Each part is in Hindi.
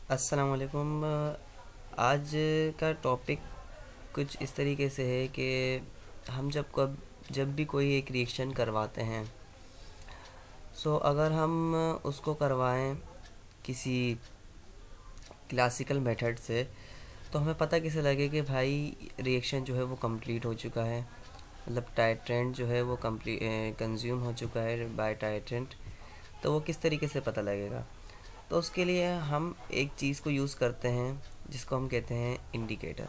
अस्सलाम वालेकुम। आज का टॉपिक कुछ इस तरीके से है कि हम जब भी कोई एक रिएक्शन करवाते हैं, अगर हम उसको करवाएं किसी क्लासिकल मेथड से, तो हमें पता कैसे लगे कि भाई रिएक्शन जो है वो कंप्लीट हो चुका है, मतलब टाइट्रेंट जो है वो कंप्लीट कंज्यूम हो चुका है बाय टाइट्रेंट। तो वो किस तरीके से पता लगेगा? तो उसके लिए हम एक चीज़ को यूज़ करते हैं जिसको हम कहते हैं इंडिकेटर।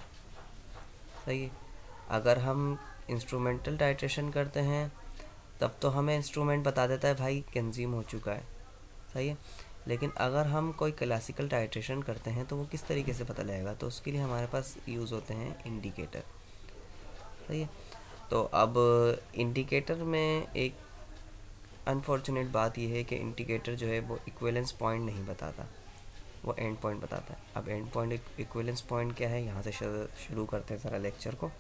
सही है। अगर हम इंस्ट्रूमेंटल टाइट्रेशन करते हैं तब तो हमें इंस्ट्रूमेंट बता देता है भाई कंज्यूम हो चुका है। सही है। लेकिन अगर हम कोई क्लासिकल टाइट्रेशन करते हैं तो वो किस तरीके से पता लगेगा? तो उसके लिए हमारे पास यूज़ होते हैं इंडिकेटर। सही है। तो अब इंडिकेटर में एक अनफॉर्चुनेट बात यह है कि इंडिकेटर जो है वो इक्विवेलेंस पॉइंट नहीं बताता, वो एंड पॉइंट बताता है। अब एंड पॉइंट इक्विवेलेंस पॉइंट क्या है, यहाँ से शुरू करते हैं ज़रा लेक्चर को।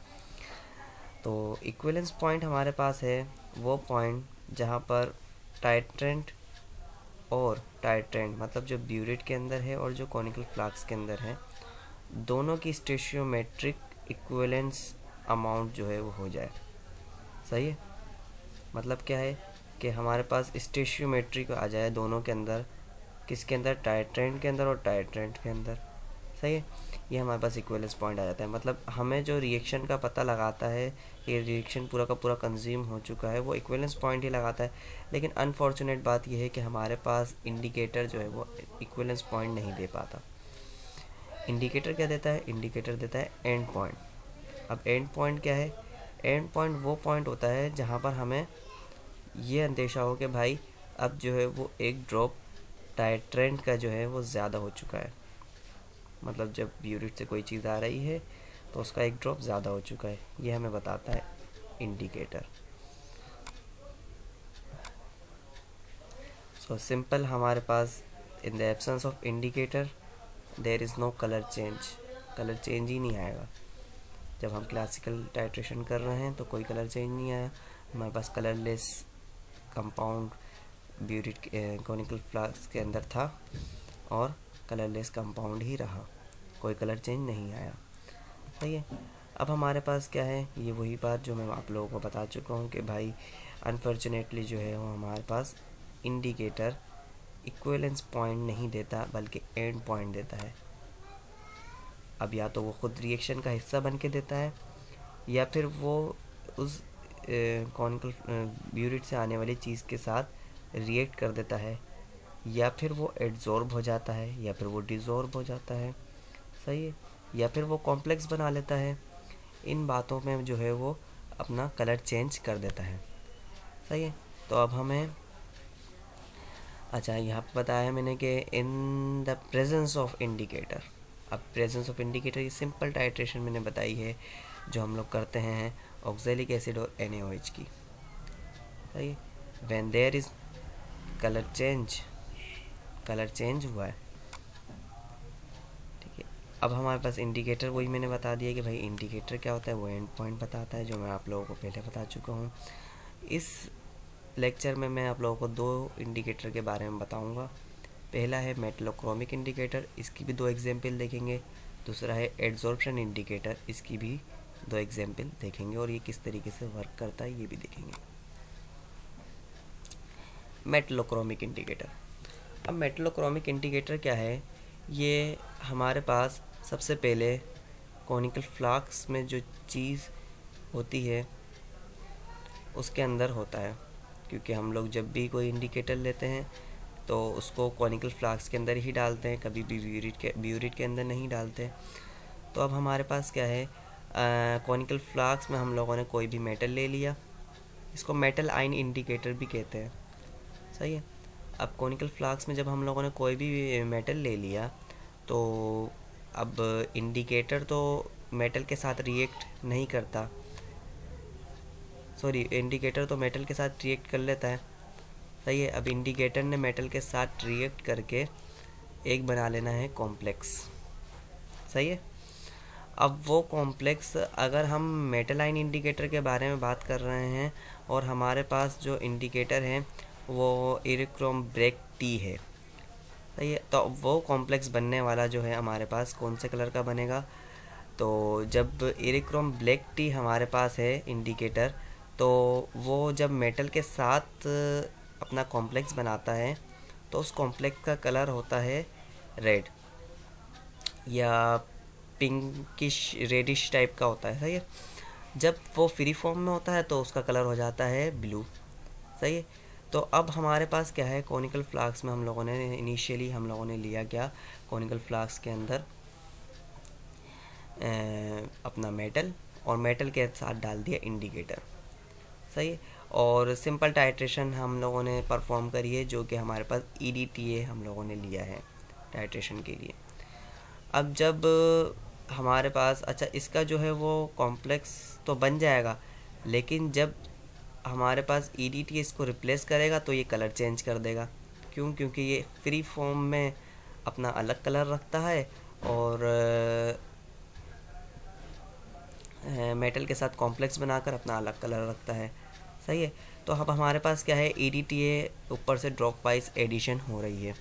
तो इक्विवेलेंस पॉइंट हमारे पास है वो पॉइंट जहाँ पर टाइट्रेंट और टाइट्रेंट मतलब जो ब्यूरेट के अंदर है और जो कॉनिकल फ्लास्क के अंदर है, दोनों की स्टेशियोमेट्रिक इक्विवेलेंस अमाउंट जो है वो हो जाए। सही है। मतलब क्या है कि हमारे पास स्टेशियोमेट्रिक आ जाए दोनों के अंदर, किसके अंदर? टाइट्रेंट के अंदर और टाइट्रेंट के अंदर। सही है। ये हमारे पास इक्विवेलेंस पॉइंट आ जाता है। मतलब हमें जो रिएक्शन का पता लगाता है कि रिएक्शन पूरा का पूरा कंज्यूम हो चुका है, वो इक्विवेलेंस पॉइंट ही लगाता है। लेकिन अनफॉर्चुनेट बात यह है कि हमारे पास इंडिकेटर जो है वो इक्विवेलेंस पॉइंट नहीं दे पाता। इंडिकेटर क्या देता है? इंडिकेटर देता है एंड पॉइंट। अब एंड पॉइंट क्या है? एंड पॉइंट वो पॉइंट होता है जहाँ पर हमें ये अंदेशा हो कि भाई अब जो है वो एक ड्रॉप टाइट्रेंट का जो है वो ज़्यादा हो चुका है। मतलब जब ब्यूरेट से कोई चीज़ आ रही है तो उसका एक ड्रॉप ज़्यादा हो चुका है, ये हमें बताता है इंडिकेटर। सो सिंपल, हमारे पास in the absence of indicator there is no colour change. Colour change ही नहीं आएगा। जब हम क्लासिकल टाइट्रेशन कर रहे हैं तो कोई कलर चेंज नहीं आया, हमारे पास colourless compound burette conical flask के अंदर था और कलरलेस कंपाउंड ही रहा, कोई कलर चेंज नहीं आया। सही है। अब हमारे पास क्या है, ये वही बात जो मैं आप लोगों को बता चुका हूँ कि भाई अनफॉर्चुनेटली जो है वो हमारे पास इंडिकेटर इक्विवेलेंस पॉइंट नहीं देता बल्कि एंड पॉइंट देता है। अब या तो वो खुद रिएक्शन का हिस्सा बन के देता है, या फिर वो उस कॉनिकल ब्यूरेट से आने वाली चीज़ के साथ रिएक्ट कर देता है, या फिर वो एड्जॉर्ब हो जाता है, या फिर वो डिज़ॉर्ब हो जाता है। सही है। या फिर वो कॉम्प्लेक्स बना लेता है। इन बातों में जो है वो अपना कलर चेंज कर देता है। सही है। तो अब हमें अच्छा यहाँ पे बताया मैंने कि in the presence of indicator. अब प्रेजेंस ऑफ इंडिकेटर ये सिंपल टाइट्रेशन मैंने बताई है जो हम लोग करते हैं ऑक्सैलिक एसिड और NaOH की। सही है। When there is colour change हुआ है। ठीक है। अब हमारे पास इंडिकेटर वही मैंने बता दिया कि भाई इंडिकेटर क्या होता है, वो एंड पॉइंट बताता है, जो मैं आप लोगों को पहले बता चुका हूँ। इस लेक्चर में मैं आप लोगों को दो इंडिकेटर के बारे में बताऊंगा। पहला है मेटलोक्रोमिक इंडिकेटर, इसकी भी दो एग्जाम्पल देखेंगे। दूसरा है एड्जॉर्प्शन इंडिकेटर, इसकी भी दो एग्जाम्पल देखेंगे और ये किस तरीके से वर्क करता है ये भी देखेंगे। मेटलोक्रोमिक इंडिकेटर। अब मेटलोक्रोमिक इंडिकेटर क्या है? ये हमारे पास सबसे पहले कॉनिकल फ्लास्क में जो चीज़ होती है उसके अंदर होता है, क्योंकि हम लोग जब भी कोई इंडिकेटर लेते हैं तो उसको कॉनिकल फ्लास्क के अंदर ही डालते हैं, कभी भी ब्यूरेट के अंदर नहीं डालते। तो अब हमारे पास क्या है, कॉनिकल फ्लास्क में हम लोगों ने कोई भी मेटल ले लिया, इसको मेटल आयन इंडिकेटर भी कहते हैं। सही है। अब कॉनिकल फ्लास्क में जब हम लोगों ने कोई भी मेटल ले लिया तो अब इंडिकेटर तो मेटल के साथ रिएक्ट नहीं करता, सॉरी इंडिकेटर तो मेटल के साथ रिएक्ट कर लेता है। सही है। अब इंडिकेटर ने मेटल के साथ रिएक्ट करके एक बना लेना है कॉम्प्लेक्स। सही है। अब वो कॉम्प्लेक्स, अगर हम मेटल आयन इंडिकेटर के बारे में बात कर रहे हैं और हमारे पास जो इंडिकेटर है वो इरिक्रोम ब्रेक टी है, सही है। तो वो कॉम्प्लेक्स बनने वाला जो है हमारे पास कौन से कलर का बनेगा, तो जब इरिक्रोम ब्लैक टी हमारे पास है इंडिकेटर, तो वो जब मेटल के साथ अपना कॉम्प्लेक्स बनाता है तो उस कॉम्प्लेक्स का कलर होता है रेड या पिंकिश रेडिश टाइप का होता है। सही है। जब वो फ्री फॉर्म में होता है तो उसका कलर हो जाता है ब्लू। सही है। तो अब हमारे पास क्या है, कॉनिकल फ्लास्क में हम लोगों ने इनिशियली हम लोगों ने लिया क्या, कॉनिकल फ्लास्क के अंदर अपना मेटल और मेटल के साथ डाल दिया इंडिकेटर। सही है। और सिंपल टाइट्रेशन हम लोगों ने परफॉर्म करी है, जो कि हमारे पास EDTA हम लोगों ने लिया है टाइट्रेशन के लिए। अब जब हमारे पास अच्छा इसका जो है वो कॉम्प्लेक्स तो बन जाएगा, लेकिन जब हमारे पास EDTA इसको रिप्लेस करेगा तो ये कलर चेंज कर देगा। क्यों? क्योंकि ये फ्री फॉर्म में अपना अलग कलर रखता है और मेटल के साथ कॉम्प्लेक्स बनाकर अपना अलग कलर रखता है। सही है। तो अब हमारे पास क्या है, EDTA ऊपर से ड्रॉप वाइज एडिशन हो रही है।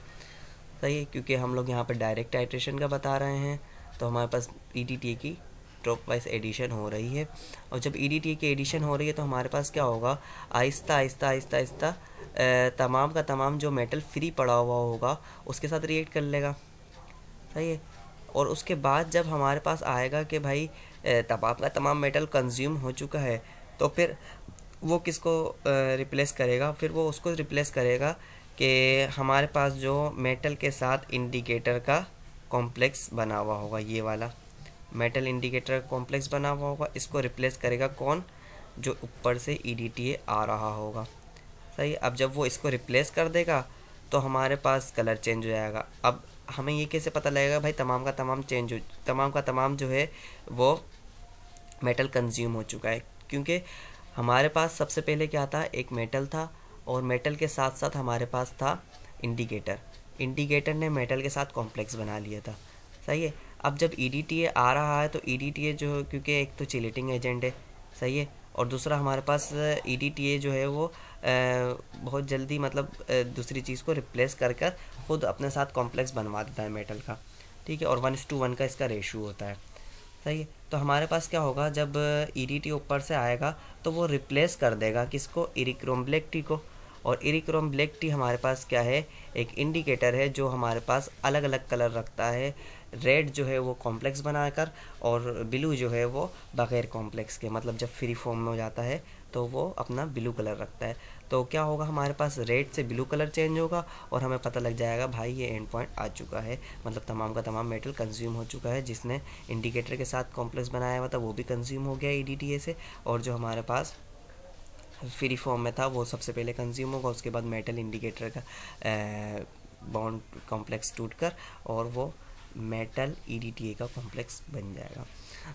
सही है। क्योंकि हम लोग यहाँ पर डायरेक्ट टाइट्रेशन का बता रहे हैं, तो हमारे पास EDTA की ड्रॉप वाइज एडिशन हो रही है। और जब EDTA की एडिशन हो रही है तो हमारे पास क्या होगा, आहिस्ता आहिस्ता आहिस्ता आहिस्ता तमाम का तमाम जो मेटल फ्री पड़ा हुआ होगा उसके साथ रिएक्ट कर लेगा। सही है। और उसके बाद जब हमारे पास आएगा कि भाई तमाम का तमाम मेटल कंज्यूम हो चुका है, तो फिर वो किसको रिप्लेस करेगा, फिर वो उसको रिप्लेस करेगा कि हमारे पास जो मेटल के साथ इंडिकेटर का कॉम्प्लेक्स बना हुआ होगा, ये वाला मेटल इंडिकेटर का कॉम्प्लेक्स बना हुआ होगा, इसको रिप्लेस करेगा कौन, जो ऊपर से EDTA आ रहा होगा। सही। अब जब वो इसको रिप्लेस कर देगा तो हमारे पास कलर चेंज हो जाएगा। अब हमें ये कैसे पता लगेगा भाई तमाम का तमाम जो है वो मेटल कंज्यूम हो चुका है? क्योंकि हमारे पास सबसे पहले क्या था, एक मेटल था और मेटल के साथ साथ हमारे पास था इंडिकेटर ने मेटल के साथ कॉम्प्लेक्स बना लिया था। सही है। अब जब EDTA आ रहा है तो EDTA जो, क्योंकि एक तो चिलेटिंग एजेंट है, सही है, और दूसरा हमारे पास EDTA जो है वो बहुत जल्दी मतलब दूसरी चीज़ को रिप्लेस कर कर खुद अपने साथ कॉम्प्लेक्स बनवा देता है मेटल का। ठीक है। और 1:1 का इसका रेशो होता है। सही है। तो हमारे पास क्या होगा, जब EDTA ऊपर से आएगा तो वो रिप्लेस कर देगा किसको, इरिक्रोम ब्लैक टी को। और इरिक्रोम ब्लैक टी हमारे पास क्या है, एक इंडिकेटर है जो हमारे पास अलग अलग कलर रखता है। रेड जो है वो कॉम्प्लेक्स बनाकर और ब्लू जो है वो बगैर कॉम्प्लेक्स के, मतलब जब फ्री फॉर्म में हो जाता है तो वो अपना ब्लू कलर रखता है। तो क्या होगा, हमारे पास रेड से ब्लू कलर चेंज होगा और हमें पता लग जाएगा भाई ये एंड पॉइंट आ चुका है, मतलब तमाम का तमाम मेटल कंज्यूम हो चुका है। जिसने इंडिकेटर के साथ कॉम्प्लेक्स बनाया हुआ था वो भी कंज्यूम हो गया EDTA से, और जो हमारे पास फ्री फॉर्म में था वो सबसे पहले कंज्यूम होगा, उसके बाद मेटल इंडिकेटर का बॉन्ड कॉम्प्लेक्स टूटकर और वो मेटल EDTA का कॉम्प्लेक्स बन जाएगा।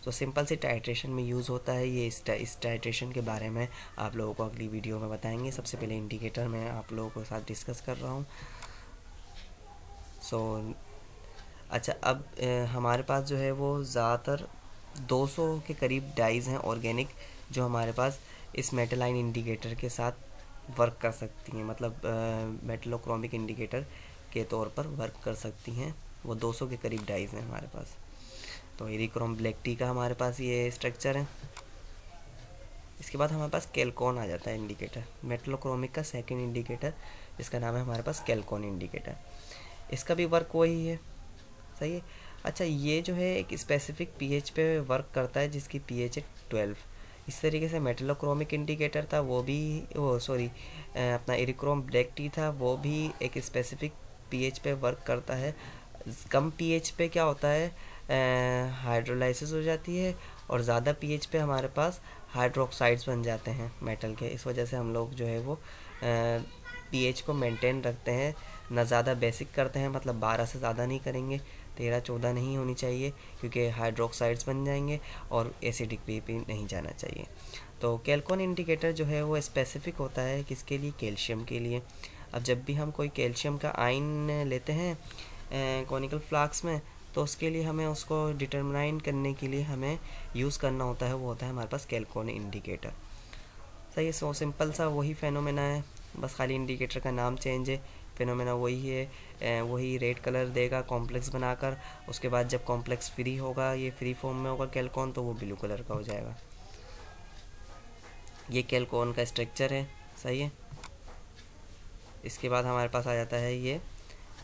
तो सिंपल से टाइट्रेशन में यूज़ होता है ये। इस टाइट्रेशन के बारे में आप लोगों को अगली वीडियो में बताएंगे। सबसे पहले इंडिकेटर मैं आप लोगों के साथ डिस्कस कर रहा हूँ। अच्छा अब हमारे पास जो है वो ज़्यादातर 200 के करीब डाइज़ हैं ऑर्गेनिक, जो हमारे पास इस मेटलाइन इंडिकेटर के साथ वर्क कर सकती हैं, मतलब मेटलोक्रोमिक इंडिकेटर के तौर पर वर्क कर सकती हैं। वो 200 के करीब डाइज़ हैं हमारे पास। तो इरिक्रोम ब्लैक टी का हमारे पास ये स्ट्रक्चर है। इसके बाद हमारे पास कैल्कोन आ जाता है इंडिकेटर, मेटलोक्रोमिक का सेकंड इंडिकेटर, इसका नाम है हमारे पास कैल्कोन इंडिकेटर। इसका भी वर्क वही है। सही है। अच्छा ये जो है एक स्पेसिफिक pH पे वर्क करता है जिसकी pH है 12। इस तरीके से मेटलोक्रोमिक इंडिकेटर था वो भी अपना इरिक्रोम ब्लैक टी था वो भी एक स्पेसिफिक pH पे वर्क करता है। कम pH पे क्या होता है, हाइड्रोलाइसिस हो जाती है, और ज़्यादा pH पे हमारे पास हाइड्रोक्साइड्स बन जाते हैं मेटल के। इस वजह से हम लोग जो है वो pH को मेंटेन रखते हैं, ना ज़्यादा बेसिक करते हैं, मतलब 12 से ज़्यादा नहीं करेंगे, 13-14 नहीं होनी चाहिए क्योंकि हाइड्रोक्साइड्स बन जाएंगे, और एसिडिक भी नहीं जाना चाहिए। तो कैल्कोन इंडिकेटर जो है वो स्पेसिफिक होता है किसके लिए, कैल्शियम के लिए। अब जब भी हम कोई कैल्शियम का आयन लेते हैं कॉनिकल फ्लास्क में, तो उसके लिए हमें उसको डिटरमाइन करने के लिए हमें यूज़ करना होता है, वो होता है हमारे पास कैल्कोन इंडिकेटर। सही है। सो सिंपल सा वही फेनोमेना है, बस खाली इंडिकेटर का नाम चेंज है, फिनोमेना वही है, वही रेड कलर देगा कॉम्प्लेक्स बनाकर। उसके बाद जब कॉम्प्लेक्स फ्री होगा, ये फ्री फॉर्म में होगा कैल्कोन, तो वो ब्लू कलर का हो जाएगा। ये कैल्कोन का स्ट्रक्चर है, सही है। इसके बाद हमारे पास आ जाता है ये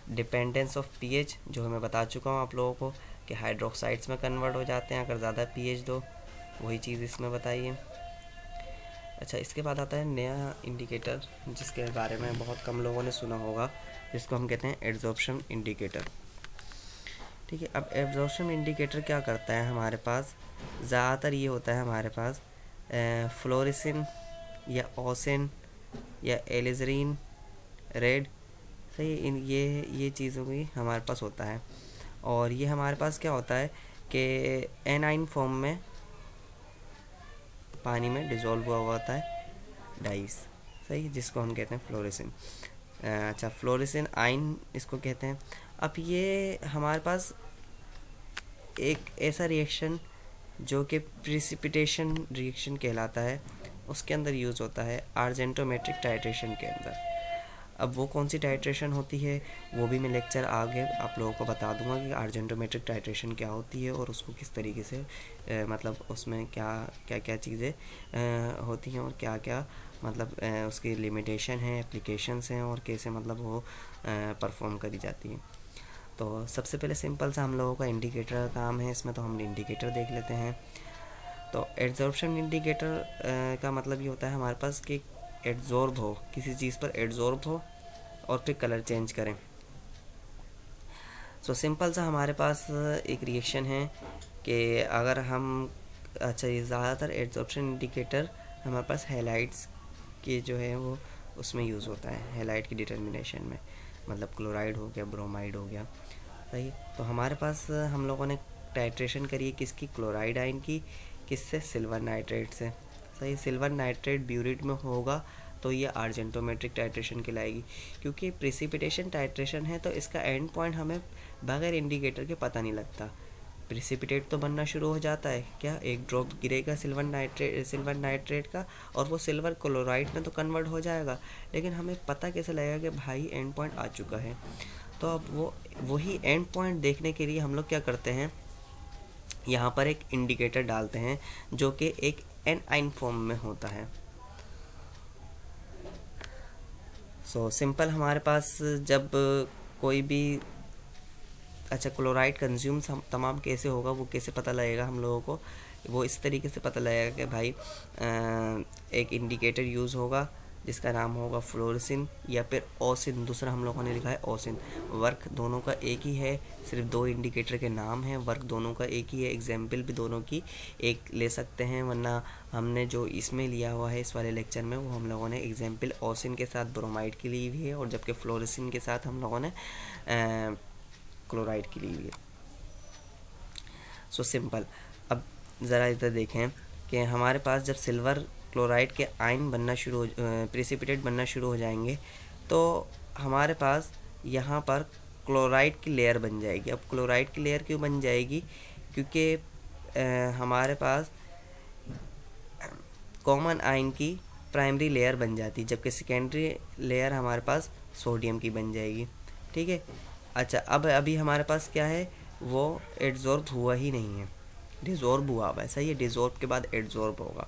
डिपेंडेंस ऑफ पीएच, जो मैं बता चुका हूँ आप लोगों को कि हाइड्रोक्साइड्स में कन्वर्ट हो जाते हैं अगर ज़्यादा पीएच दो, वही चीज़ इसमें बताइए। अच्छा, इसके बाद आता है नया इंडिकेटर, जिसके बारे में बहुत कम लोगों ने सुना होगा, जिसको हम कहते हैं एड्जॉर्प्शन इंडिकेटर। ठीक है, अब एड्जॉर्प्शन इंडिकेटर क्या करता है हमारे पास, ज़्यादातर ये होता है हमारे पास फ्लोरेसिन या ओसिन या एलिजरीन रेड, सही, इन ये चीज़ों की हमारे पास होता है। और ये हमारे पास क्या होता है कि एनाइन फॉर्म में पानी में डिज़ोल्व हुआ होता है डाइस, सही, जिसको हम कहते हैं फ्लोरेसिन। अच्छा, फ्लोरेसिन आइन इसको कहते हैं। अब ये हमारे पास एक ऐसा रिएक्शन जो कि प्रिसिपिटेशन रिएक्शन कहलाता है, उसके अंदर यूज़ होता है आर्जेंटोमेट्रिक टाइट्रेशन के अंदर। अब वो कौन सी टाइट्रेशन होती है वो भी मैं लेक्चर आगे आप लोगों को बता दूंगा कि आर्जेंटोमेट्रिक टाइट्रेशन क्या होती है और उसको किस तरीके से मतलब उसमें क्या क्या चीज़ें होती हैं और क्या क्या मतलब उसकी लिमिटेशन है, एप्लीकेशंस हैं और कैसे मतलब वो परफॉर्म करी जाती है। तो सबसे पहले सिंपल सा हम लोगों का इंडिकेटर का काम है, इसमें तो हम इंडिकेटर देख लेते हैं। तो एड्जॉर्प्शन इंडिकेटर का मतलब ये होता है हमारे पास कि एड्जॉर्ब हो, किसी चीज़ पर एड्जॉर्ब हो और फिर कलर चेंज करें। सो सिंपल सा हमारे पास एक रिएक्शन है कि अगर हम, अच्छा, ये ज़्यादातर एड्जॉर्प्शन इंडिकेटर हमारे पास हैलाइड्स के जो है वो उसमें यूज़ होता है, हैलाइड की डिटर्मिनेशन में, मतलब क्लोराइड हो गया, ब्रोमाइड हो गया, सही। तो हमारे पास हम लोगों ने टाइट्रेशन करी है किसकी, क्लोराइड आयन की, किससे, सिल्वर नाइट्रेट से, सही। सिल्वर नाइट्रेट ब्यूरिट में होगा तो ये आर्जेंटोमेट्रिक टाइट्रेशन कहलाएगी। क्योंकि प्रिसिपिटेशन टाइट्रेशन है तो इसका एंड पॉइंट हमें बगैर इंडिकेटर के पता नहीं लगता। प्रिसिपिटेट तो बनना शुरू हो जाता है, क्या, एक ड्रॉप गिरेगा सिल्वर नाइट्रेट का और वो सिल्वर क्लोराइड में तो कन्वर्ट हो जाएगा, लेकिन हमें पता कैसे लगेगा कि भाई एंड पॉइंट आ चुका है। तो अब वही एंड पॉइंट देखने के लिए हम लोग क्या करते हैं, यहाँ पर एक इंडिकेटर डालते हैं जो कि एक एनाइन फॉर्म में होता है। सो सिंपल हमारे पास जब कोई भी, अच्छा, क्लोराइड कंज्यूम तमाम कैसे होगा, वो कैसे पता लगेगा हम लोगों को, वो इस तरीके से पता लगेगा कि भाई एक इंडिकेटर यूज़ होगा जिसका नाम होगा फ्लोरेसिन या फिर ओसिन, दूसरा हम लोगों ने लिखा है ओसिन। वर्क दोनों का एक ही है, सिर्फ दो इंडिकेटर के नाम हैं, वर्क दोनों का एक ही है, एग्जाम्पल भी दोनों की एक ले सकते हैं, वरना हमने जो इसमें लिया हुआ है इस वाले लेक्चर में वो हम लोगों ने एग्जाम्पल ओसिन के साथ ब्रोमाइड की ली हुई है और जबकि फ्लोरेसिन के साथ हम लोगों ने क्लोराइड की ली हुई है। सो सिंपल, अब ज़रा इधर देखें कि हमारे पास जब सिल्वर क्लोराइड के आयन बनना शुरू प्रिसिपिटेट बनना शुरू हो जाएंगे तो हमारे पास यहाँ पर क्लोराइड की लेयर बन जाएगी। अब क्लोराइड की लेयर क्यों बन जाएगी, क्योंकि हमारे पास कॉमन आयन की प्राइमरी लेयर बन जाती है, जबकि सेकेंडरी लेयर हमारे पास सोडियम की बन जाएगी। ठीक है, अच्छा, अब अभी हमारे पास क्या है, वो एड्जॉर्ब हुआ ही नहीं है, डिज़ॉर्ब हुआ हुआ है, सही है। डिज़ॉर्ब के बाद एड्जॉर्ब होगा।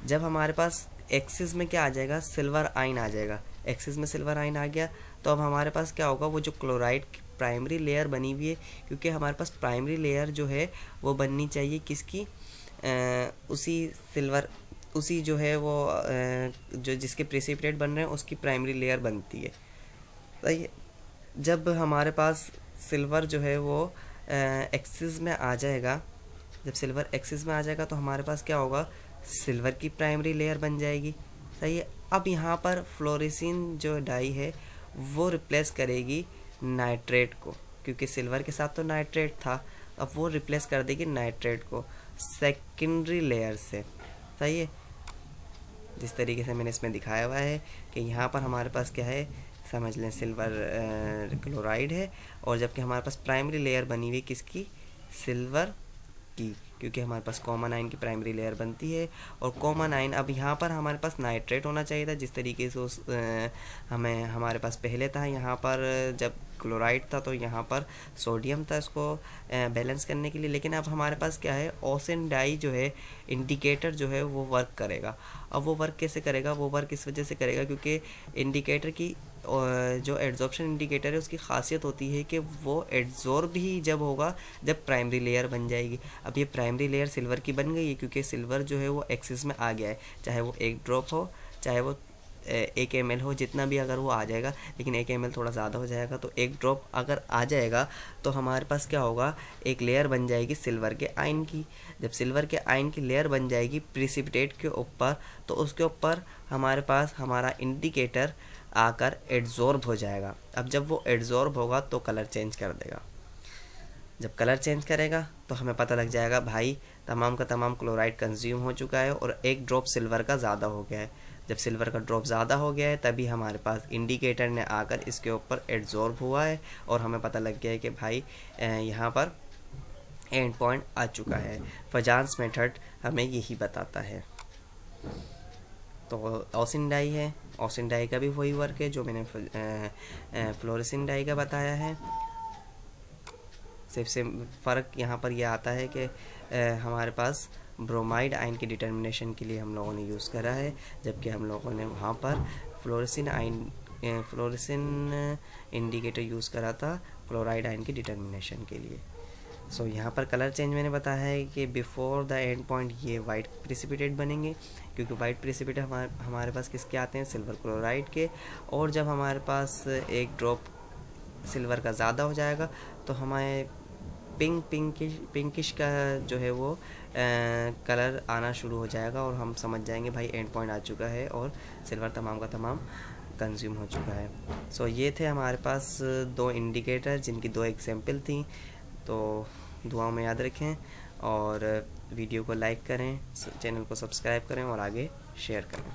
जब हमारे पास एक्सिस में क्या आ जाएगा, सिल्वर आयन आ जाएगा, एक्सिस में सिल्वर आयन आ गया तो अब हमारे पास क्या होगा, वो जो क्लोराइड की प्राइमरी लेयर बनी हुई है, क्योंकि हमारे पास प्राइमरी लेयर जो है वो बननी चाहिए किसकी, उसी जो है वो जो जिसके प्रेसिपिटेट बन रहे हैं उसकी प्राइमरी लेयर बनती है, सही है। जब हमारे पास सिल्वर जो है वो एक्सिस में आ जाएगा, जब सिल्वर एक्सिस में आ जाएगा तो हमारे पास क्या होगा, सिल्वर की प्राइमरी लेयर बन जाएगी, सही है। अब यहाँ पर फ्लोरेसिन जो डाई है वो रिप्लेस करेगी नाइट्रेट को, क्योंकि सिल्वर के साथ तो नाइट्रेट था, अब वो रिप्लेस कर देगी नाइट्रेट को सेकेंडरी लेयर से, सही है। जिस तरीके से मैंने इसमें दिखाया हुआ है कि यहाँ पर हमारे पास क्या है, समझ लें सिल्वर क्लोराइड है और जबकि हमारे पास प्राइमरी लेयर बनी हुई किसकी, सिल्वर की, क्योंकि हमारे पास कॉमन आयन की प्राइमरी लेयर बनती है। और कॉमन आयन, अब यहाँ पर हमारे पास नाइट्रेट होना चाहिए था, जिस तरीके से हमारे पास पहले था। यहाँ पर जब क्लोराइड था तो यहाँ पर सोडियम था इसको बैलेंस करने के लिए। लेकिन अब हमारे पास क्या है, ओसिन डाई जो है इंडिकेटर जो है वो वर्क करेगा। अब वो वर्क कैसे करेगा, वो वर्क इस वजह से करेगा क्योंकि इंडिकेटर की जो एड्जॉर्प्शन इंडिकेटर है उसकी खासियत होती है कि वो एड्जॉर्ब ही जब होगा जब प्राइमरी लेयर बन जाएगी। अब ये प्राइमरी लेयर सिल्वर की बन गई है क्योंकि सिल्वर जो है वो एक्सिस में आ गया है, चाहे वो 1 ड्रॉप हो चाहे वो 1 ml हो, जितना भी अगर वो आ जाएगा। लेकिन 1 ml थोड़ा ज़्यादा हो जाएगा, तो 1 ड्रॉप अगर आ जाएगा तो हमारे पास क्या होगा, एक लेयर बन जाएगी सिल्वर के आयन की। जब सिल्वर के आयन की लेयर बन जाएगी प्रिसिपिटेट के ऊपर, तो उसके ऊपर हमारे पास हमारा इंडिकेटर आकर एड्जॉर्ब हो जाएगा। अब जब वो एड्जॉर्ब होगा तो कलर चेंज कर देगा। जब कलर चेंज करेगा तो हमें पता लग जाएगा भाई तमाम का तमाम क्लोराइड कंज्यूम हो चुका है और 1 ड्रॉप सिल्वर का ज़्यादा हो गया है। जब सिल्वर का ड्रॉप ज़्यादा हो गया है तभी हमारे पास इंडिकेटर ने आकर इसके ऊपर एड्जॉर्ब हुआ है और हमें पता लग गया है कि भाई यहाँ पर एंड पॉइंट आ चुका है। फजान्स मेथड हमें यही बताता है। तो ओसिन डाई है, ओसिन डाई का भी वही वर्क है जो मैंने फ्लोरेसेंट डाई का बताया है। सिर्फ से फ़र्क यहाँ पर यह आता है कि हमारे पास ब्रोमाइड आयन की डिटर्मिनेशन के लिए हम लोगों ने यूज़ करा है, जबकि हम लोगों ने वहाँ पर फ्लोरेसेंट इंडिकेटर यूज़ करा था क्लोराइड आयन की डिटर्मिनेशन के लिए। सो यहाँ पर कलर चेंज मैंने बताया है कि बिफोर द एंड पॉइंट ये वाइट प्रिसिपिटेट बनेंगे, क्योंकि वाइट प्रिसिपिटेट हमारे पास किसके आते हैं, सिल्वर क्लोराइड के। और जब हमारे पास 1 ड्रॉप सिल्वर का ज़्यादा हो जाएगा तो हमारे पिंकिश का जो है वो कलर आना शुरू हो जाएगा और हम समझ जाएंगे भाई एंड पॉइंट आ चुका है और सिल्वर तमाम का तमाम कंज्यूम हो चुका है। सो ये थे हमारे पास 2 इंडिकेटर जिनकी 2 एग्जाम्पल थी। तो दुआओं में याद रखें और वीडियो को लाइक करें, चैनल को सब्सक्राइब करें और आगे शेयर करें।